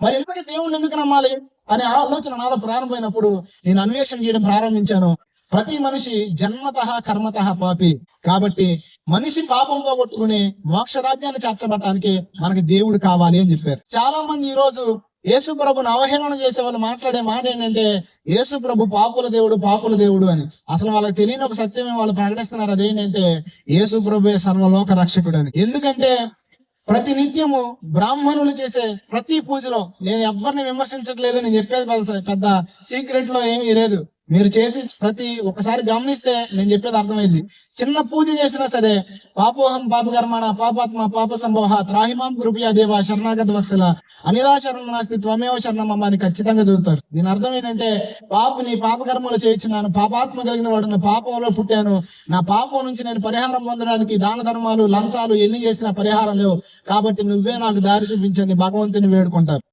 మరి ఇంతకీ దేవుణ్ణి ఎందుకు నమ్మాలి అనే ఆలోచన నాలో ప్రారంభమైనప్పుడు నేను అన్వేషణ చేయడం ప్రారంభించాను. ప్రతి మనిషి జన్మతః కర్మతః పాపి. కాబట్టి మనిషి పాపం పోగొట్టుకుని మోక్ష రాజ్యాన్ని చేర్చబడటానికి మనకి దేవుడు కావాలి అని చెప్పారు. చాలా మంది ఈ రోజు యేసు ప్రభుని అవహేళన చేసే వాళ్ళు మాట్లాడే మాట ఏంటంటే యేసు ప్రభు పాపుల దేవుడు అని. అసలు వాళ్ళకి తెలియని ఒక సత్యమే వాళ్ళు ప్రకటిస్తున్నారు. అదేంటంటే యేసు ప్రభువే సర్వలోక రక్షకుడు అని. ఎందుకంటే ప్రతి నిత్యము బ్రాహ్మణులు చేసే ప్రతి పూజలో, నేను ఎవరిని విమర్శించట్లేదు, నేను చెప్పేది పెద్ద సీక్రెట్ లో ఏమీ లేదు. మీరు చేసి ఒకసారి గమనిస్తే నేను చెప్పేది అర్థమైంది. చిన్న పూజ చేసినా సరే పాపోహం పాపకర్మణ పాపాత్మ పాప సంభవ త్రాహిమాం కృపయా దేవ శరణాగత వత్సల అనిదా శరణం నాస్తి త్వమేవ శరణం అని ఖచ్చితంగా చదువుతారు. దీని అర్థం ఏంటంటే నీ పాపకర్మలు చేయించున్నాను, పాపాత్మ కలిగిన వాడు, నా పాపంలో పుట్టాను, నా పాపం నుంచి నేను పరిహారం పొందడానికి దాన ధర్మాలు లంచాలు ఎన్ని చేసినా పరిహారం లేవు, కాబట్టి నువ్వే నాకు దారి చూపించని భగవంతుని వేడుకుంటారు.